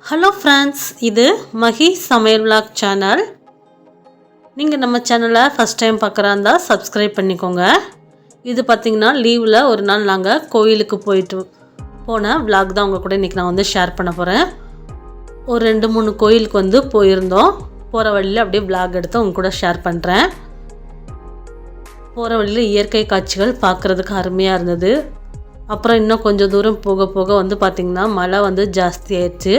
Hello friends, இது மஹி சமையல் vlog channel. நீங்கள் நம்ம சேனலை ஃபஸ்ட் டைம் பார்க்குறா இருந்தால் சப்ஸ்கிரைப் பண்ணிக்கோங்க. இது பார்த்திங்கன்னா லீவில் ஒரு நாள் நாங்கள் கோயிலுக்கு போன விலாக் தான் உங்கள் கூட இன்றைக்கி நான் ஷேர் பண்ண போகிறேன். ஒரு 2-3 கோயிலுக்கு போயிருந்தோம். போகிற வழியில் அப்படியே விலாக் எடுத்து உங்க கூட ஷேர் பண்ணுறேன். போகிற வழியில் இயற்கை காட்சிகள் பார்க்குறதுக்கு அருமையாக இருந்தது. அப்புறம் இன்னும் கொஞ்சம் தூரம் போக போக பார்த்திங்கன்னா மழை ஜாஸ்தி ஆயிடுச்சு.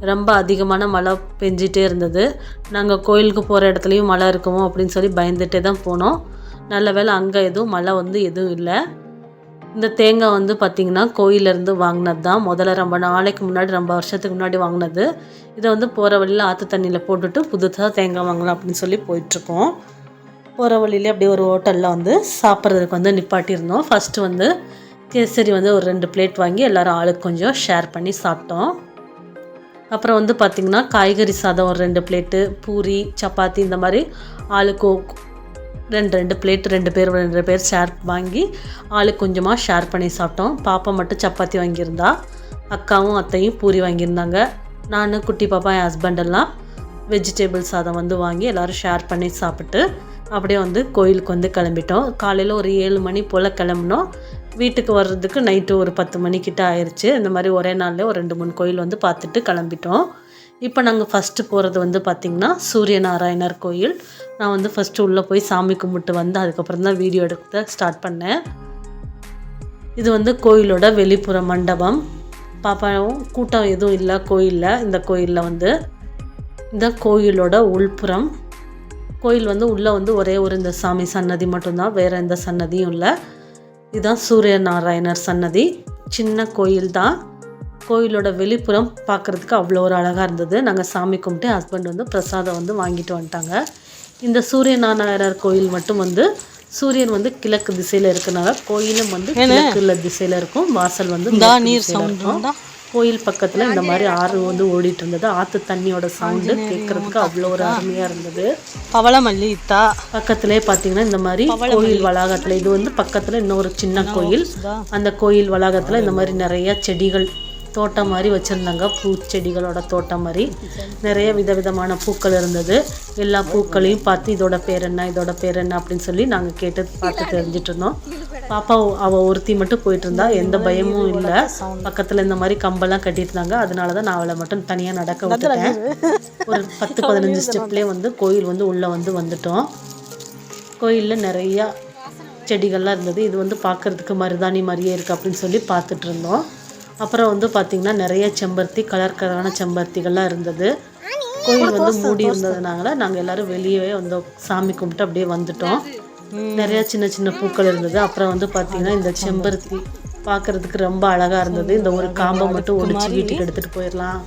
ரொம்ப அதிகமான மழை பெஞ்சிட்டே இருந்தது. நாங்கள் கோயிலுக்கு போகிற இடத்துலையும் மழை இருக்குமோ அப்படின்னு சொல்லி பயந்துகிட்டே தான் போனோம். நல்ல வேளை அங்கே எதுவும் மழை எதுவும் இல்லை. இந்த தேங்காய் பார்த்திங்கன்னா கோயிலேருந்து வாங்கினது தான். முதல்ல ரொம்ப நாளைக்கு முன்னாடி, ரொம்ப வருஷத்துக்கு முன்னாடி வாங்கினது. இதை போகிற வழியில் ஆற்று தண்ணியில் போட்டுட்டு புதுசாக தேங்காய் வாங்கலாம் அப்படின்னு சொல்லி போயிட்டுருக்கோம். போகிற வழியிலே அப்படியே ஒரு ஹோட்டலில் சாப்பிட்றதுக்கு நிப்பாட்டியிருந்தோம். ஃபஸ்ட்டு கேசரி ஒரு 2 பிளேட் வாங்கி எல்லோரும் ஆளுக்கு கொஞ்சம் ஷேர் பண்ணி சாப்பிட்டோம். அப்புறம் பார்த்திங்கன்னா காய்கறி சாதம் ஒரு 2 பிளேட்டு, பூரி, சப்பாத்தி இந்த மாதிரி ஆளுக்கு 2 பிளேட் 2 பேர் ஷேர் வாங்கி ஆளுக்கு கொஞ்சமாக ஷேர் பண்ணி சாப்பிட்டோம். பாப்பா மட்டும் சப்பாத்தி வாங்கியிருந்தா, அக்காவும் அத்தையும் பூரி வாங்கியிருந்தாங்க. நான், குட்டி பாப்பா, என் ஹஸ்பண்டெல்லாம் வெஜிடபிள் சாதம் வாங்கி எல்லோரும் ஷேர் பண்ணி சாப்பிட்டு அப்படியே கோயிலுக்கு கிளம்பிட்டோம். காலையில் ஒரு 7 மணி போல் கிளம்பினோம். வீட்டுக்கு வர்றதுக்கு நைட்டு ஒரு 10 மணிக்கிட்ட ஆயிடுச்சு. இந்த மாதிரி ஒரே நாளில் ஒரு 2-3 கோயில் பார்த்துட்டு கிளம்பிட்டோம். இப்போ நாங்கள் ஃபஸ்ட்டு போகிறது பார்த்திங்கன்னா சூரியநாராயணர் கோயில். நான் ஃபஸ்ட்டு உள்ளே போய் சாமி கும்பிட்டு அதுக்கப்புறம் தான் வீடியோ எடுக்க ஸ்டார்ட் பண்ணேன். இது கோயிலோட வெளிப்புற மண்டபம். பாப்பாவும் கூட்டம் எதுவும் இல்லை கோயிலில். இந்த கோயிலில் இந்த கோயிலோட உள்புறம். கோயில் உள்ளே ஒரே ஒரு இந்த சாமி சன்னதி மட்டும்தான், வேறு எந்த சன்னதியும் இல்லை. இதுதான் சூரியநாராயணர் சன்னதி. சின்ன கோயில் தான். கோயிலோட வெளிப்புறம் பார்க்குறதுக்கு அவ்வளோ ஒரு அழகாக இருந்தது. நாங்கள் சாமி கும்பிட்டு ஹஸ்பண்ட் பிரசாதம் வாங்கிட்டு வந்துட்டாங்க. இந்த சூரியநாராயணர் கோயில் மட்டும் சூரியன் கிழக்கு திசையில் இருக்கனால கோயிலும் கிழக்கு திசையில் இருக்கும். வாசல் நீர் இருக்கும். கோயில் பக்கத்தில் இந்த மாதிரி ஆறு ஓடிட்டு இருந்தது. ஆற்று தண்ணியோட சவுண்டு கேட்குறதுக்கு அவ்வளோ ஒரு அருமையாக இருந்தது. பவளமல்லி இத்தா பக்கத்துலேயே பார்த்தீங்கன்னா இந்த மாதிரி கோயில் வளாகத்தில் இது பக்கத்தில் இன்னொரு சின்ன கோயில். அந்த கோயில் வளாகத்தில் இந்த மாதிரி நிறைய செடிகள் தோட்டம் மாதிரி வச்சுருந்தாங்க. பூச்செடிகளோட தோட்டம் மாதிரி நிறைய விதவிதமான பூக்கள் இருந்தது. எல்லா பூக்களையும் பார்த்து இதோட பேர் என்ன அப்படின்னு சொல்லி நாங்கள் கேட்டு பார்த்து தெரிஞ்சிட்டு இருந்தோம். பாப்பா அவள் ஒருத்தி மட்டும் போயிட்டு இருந்தா, எந்த பயமும் இல்லை. பக்கத்தில் இந்த மாதிரி கம்பெல்லாம் கட்டியிருந்தாங்க. அதனால தான் நான் அவளை மட்டும் தனியாக நடக்க விட்டுட்டேன். ஒரு 10-15 ஸ்டெப்லேயே கோயில் உள்ளே வந்துட்டோம். கோயிலில் நிறையா செடிகள்லாம் இருந்தது. இது பார்க்குறதுக்கு மருதாணி மாதிரியே இருக்குது அப்படின்னு சொல்லி பார்த்துட்டு இருந்தோம். அப்புறம் பார்த்திங்கன்னா நிறைய செம்பருத்தி, கலரான செம்பருத்திகள்லாம் இருந்தது. கோயில் மூடி இருந்ததுனால நாங்கள் எல்லோரும் வெளியே சாமி கும்பிட்டு அப்படியே வந்துட்டோம். நிறைய சின்ன சின்ன பூக்கள் இருந்தது. அப்புறம் பார்த்திங்கன்னா இந்த செம்பருத்தி பார்க்குறதுக்கு ரொம்ப அழகாக இருந்தது. இந்த ஒரு காம்பை மட்டும் ஒடிச்சு வீட்டுக்கு எடுத்துகிட்டு போயிடலாம்,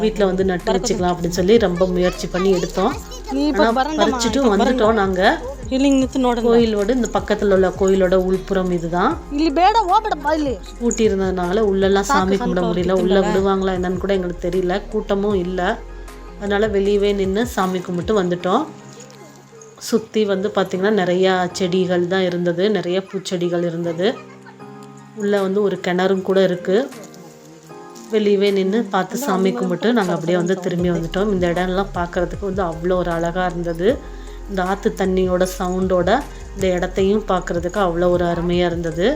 வீட்டில் நட்டு வச்சுக்கலாம் அப்படின்னு சொல்லி ரொம்ப முயற்சி பண்ணி எடுத்தோம். ஆனால் பறிச்சுட்டு வந்துட்டோம். நாங்கள் கோயிலோட இந்த பக்கத்தில் உள்ள கோயிலோட உள்புறம் இதுதான். பூட்டி இருந்ததுனால உள்ளெல்லாம் சாமி கும்பிட முடியல. உள்ளே விடுவாங்களா என்னன்னு கூட எங்களுக்கு தெரியல. கூட்டமும் இல்லை. அதனால் வெளியவே நின்று சாமி கும்பிட்டு வந்துட்டோம். சுற்றி பார்த்திங்கன்னா நிறையா செடிகள் தான் இருந்தது. நிறைய பூச்செடிகள் இருந்தது. உள்ளே ஒரு கிணறும் கூட இருக்குது. வெளியவே நின்று பார்த்து சாமி கும்பிட்டு நாங்கள் அப்படியே திரும்பி வந்துட்டோம். இந்த இடம்லாம் பார்க்குறதுக்கு அவ்வளோ ஒரு அழகாக இருந்தது. இந்த ஆற்று தண்ணியோட சவுண்டோட இந்த இடத்தையும் பார்க்குறதுக்கு அவ்வளோ ஒரு அருமையாக இருந்தது.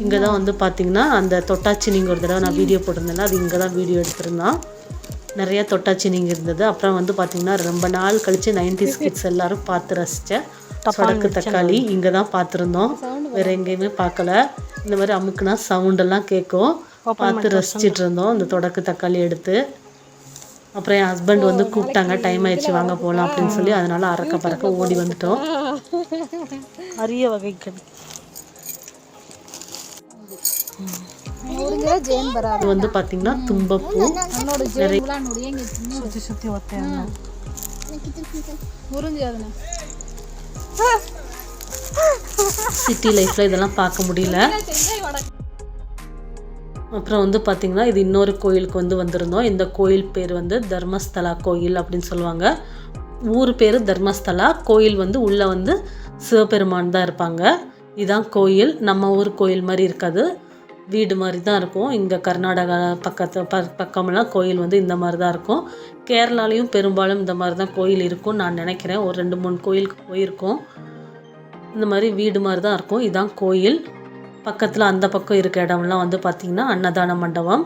இங்கே தான் பார்த்திங்கன்னா அந்த தொட்டாச்சினிங்க ஒரு தடவை நான் வீடியோ போட்டிருந்தேன்னா அது இங்கே தான் வீடியோ எடுத்திருந்தோம். நிறைய தொட்டாச்சினிங்க இருந்தது. அப்புறம் பார்த்திங்கன்னா ரொம்ப நாள் கழித்து 90s கிட்ஸ் எல்லோரும் பார்த்து ரசித்த சொடக்கு தக்காளி இங்கே தான் பார்த்துருந்தோம். வேறு எங்கேயுமே பார்க்கல. இந்த மாதிரி அமுக்குனா சவுண்டெல்லாம் கேட்கும். பார்த்து ரசிச்சிட்டு இருந்தோம் இந்த தொடக்கு தக்காளி எடுத்து. அப்புறம் என் ஹஸ்பண்ட் கூப்பிட்டாங்க, டைம் ஆயிடுச்சு வாங்க போகலாம் அப்படின்னு சொல்லி. அதனால அறக்க பறக்க ஓடி வந்துட்டோம். அரிய வகைகள் இது பார்த்தீங்கன்னா தும்பப்பூ. சுற்றி சிட்டி லைஃப்பில் இதெல்லாம் பார்க்க முடியல. அப்புறம் பார்த்திங்கன்னா இது இன்னொரு கோயிலுக்கு வந்திருந்தோம். இந்த கோயில் பேர் தர்மஸ்தலா கோயில் அப்படின்னு சொல்லுவாங்க. ஊர் பேர் தர்மஸ்தலா. கோயில் உள்ளே சிவபெருமான் தான் இருப்பாங்க. இதுதான் கோயில். நம்ம ஊர் கோயில் மாதிரி இருக்காது. வீடு மாதிரி தான் இருக்கும். இங்கே கர்நாடகா பக்கமெல்லாம் கோயில் வந்து இந்த மாதிரி தான் இருக்கும். கேரளாலையும் பெரும்பாலும் இந்த மாதிரி தான் கோயில் இருக்கும்னு நான் நினைக்கிறேன். ஒரு 2-3 கோயிலுக்கு போயிருக்கோம். இந்த மாதிரி வீடு மாதிரி தான் இருக்கும். இதுதான் கோயில். பக்கத்தில் அந்த பக்கம் இருக்க இடம்லாம் வந்து பார்த்திங்கன்னா அன்னதான மண்டபம்.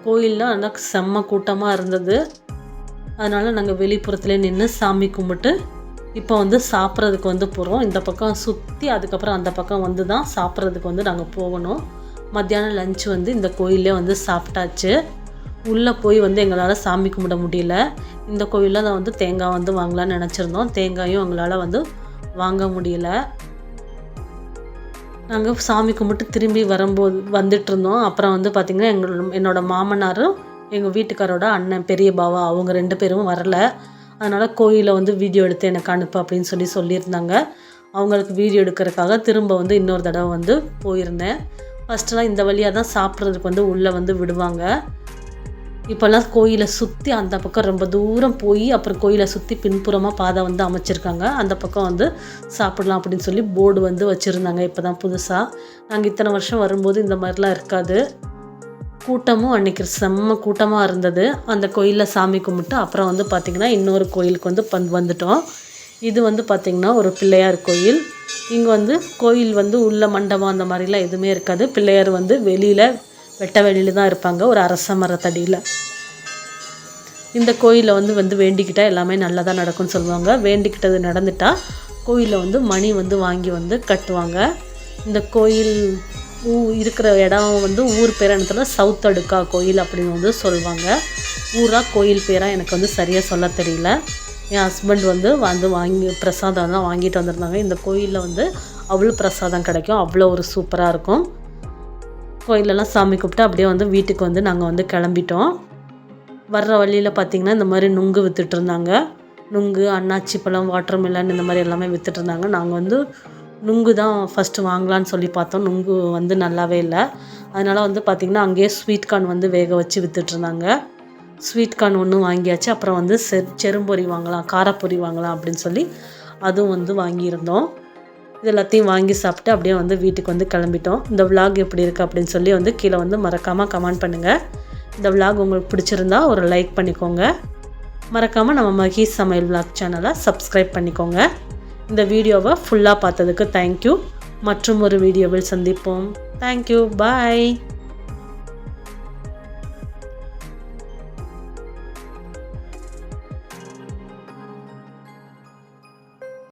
கோயிலில் ஆனால் செம்ம கூட்டமாக இருந்தது. அதனால் நாங்கள் வெளிப்புறத்துலேயே நின்று சாமி கும்பிட்டு இப்போ வந்து சாப்பிட்றதுக்கு வந்து போகிறோம். இந்த பக்கம் சுற்றி அதுக்கப்புறம் அந்த பக்கம் வந்து தான் சாப்பிட்றதுக்கு வந்து நாங்கள் போகணும். மத்தியானம் லஞ்ச் வந்து இந்த கோயிலே வந்து சாப்பிட்டாச்சு. உள்ளே போய் வந்து எங்களால் சாமி கும்பிட முடியல. இந்த கோயிலில் தான் வந்து தேங்காய் வந்து வாங்கலான்னு நினச்சிருந்தோம். தேங்காயும் எங்களால் வந்து வாங்க முடியல. நாங்கள் சாமி கும்பிட்டு திரும்பி வந்துட்டு இருந்தோம். அப்புறம் வந்து பார்த்திங்கன்னா என்னோடய மாமனாரும் எங்கள் வீட்டுக்காரோட அண்ணன் பெரிய பாவா அவங்க 2 பேரும் வரல. அதனால் கோயிலை வந்து வீடியோ எடுத்து எனக்கு அனுப்பு அப்படின்னு சொல்லியிருந்தாங்க. அவங்களுக்கு வீடியோ எடுக்கிறதுக்காக திரும்ப வந்து இன்னொரு தடவை வந்து போயிருந்தேன். ஃபஸ்ட்டெலாம் இந்த வழியாக தான் சாப்பிட்றதுக்கு வந்து உள்ளே வந்து விடுவாங்க. இப்போல்லாம் கோயிலை சுற்றி அந்த பக்கம் ரொம்ப தூரம் போய் அப்புறம் கோயிலை சுற்றி பின்புறமாக பாதை வந்து அமைச்சிருக்காங்க. அந்த பக்கம் வந்து சாப்பிடலாம் அப்படின்னு சொல்லி போர்டு வந்து வச்சுருந்தாங்க. இப்போ தான் புதுசாக. நாங்கள் இத்தனை வருஷம் வரும்போது இந்த மாதிரிலாம் இருக்காது. கூட்டமும் அன்றைக்கி செம்ம கூட்டமாக இருந்தது. அந்த கோயிலில் சாமி கும்பிட்டு அப்புறம் வந்து பார்த்திங்கன்னா இன்னொரு கோயிலுக்கு வந்து வந்துட்டோம். இது வந்து பார்த்திங்கன்னா ஒரு பிள்ளையார் கோயில். இங்கே வந்து கோயில் வந்து உள்ள மண்டபம் அந்த மாதிரிலாம் எதுவுமே இருக்காது. பிள்ளையார் வந்து வெளியில் வெட்ட வெளியில் தான் இருப்பாங்க, ஒரு அரச மரத்தடியில். இந்த கோயிலில் வந்து வேண்டிக்கிட்டால் எல்லாமே நல்லதாக நடக்கும்னு சொல்லுவாங்க. வேண்டிக்கிட்டது நடந்துட்டால் கோயிலில் வந்து மணி வந்து வாங்கி வந்து கட்டுவாங்க. இந்த கோயில் இருக்கிற இடம் வந்து ஊர் பேர் இடத்துல சவுத் அடுக்கா கோயில் அப்படின்னு வந்து சொல்லுவாங்க. ஊராக கோயில் பேராக எனக்கு வந்து சரியாக சொல்ல தெரியல. என் ஹஸ்பண்ட் வந்து வாங்கி பிரசாதம் தான் வாங்கிட்டு வந்திருந்தாங்க. இந்த கோயிலில் வந்து அவ்வளோ பிரசாதம் கிடைக்கும். அவ்வளோ ஒரு சூப்பராக இருக்கும். கோயிலெல்லாம் சாமி கூப்பிட்டு அப்படியே வந்து வீட்டுக்கு வந்து நாங்கள் வந்து கிளம்பிட்டோம். வர்ற வழியில் பார்த்திங்கன்னா இந்த மாதிரி நுங்கு விற்றுட்ருந்தாங்க. நுங்கு, அன்னாச்சி பழம், வாட்டர் மெலன் இந்த மாதிரி எல்லாமே விற்றுட்ருந்தாங்க. நாங்கள் வந்து நுங்கு தான் ஃபஸ்ட்டு வாங்கலான்னு சொல்லி பார்த்தோம். நுங்கு வந்து நல்லாவே இல்லை. அதனால் வந்து பார்த்திங்கன்னா அங்கேயே ஸ்வீட் கார்ன் வந்து வேக வச்சு விற்றுட்ருந்தாங்க. ஸ்வீட் கார்ன் ஒன்று வாங்கியாச்சு. அப்புறம் வந்து செரும்பொரி வாங்கலாம், காரப்பொரி வாங்கலாம் அப்படின்னு சொல்லி அதுவும் வந்து வாங்கியிருந்தோம். இது எல்லாத்தையும் வாங்கி சாப்பிட்டு அப்படியே வந்து வீட்டுக்கு வந்து கிளம்பிட்டோம். இந்த விலாக் எப்படி இருக்குது அப்படின்னு சொல்லி வந்து கீழே வந்து மறக்காமல் கமெண்ட் பண்ணுங்கள். இந்த விலாக் உங்களுக்கு பிடிச்சிருந்தா ஒரு லைக் பண்ணிக்கோங்க. மறக்காமல் நம்ம மகீஸ் சமையல் விலாக் சேனலை சப்ஸ்கிரைப் பண்ணிக்கோங்க. இந்த வீடியோவை ஃபுல்லாக பார்த்ததுக்கு தேங்க்யூ. மற்றும் ஒரு வீடியோவில் சந்திப்போம். தேங்க்யூ. பாய்.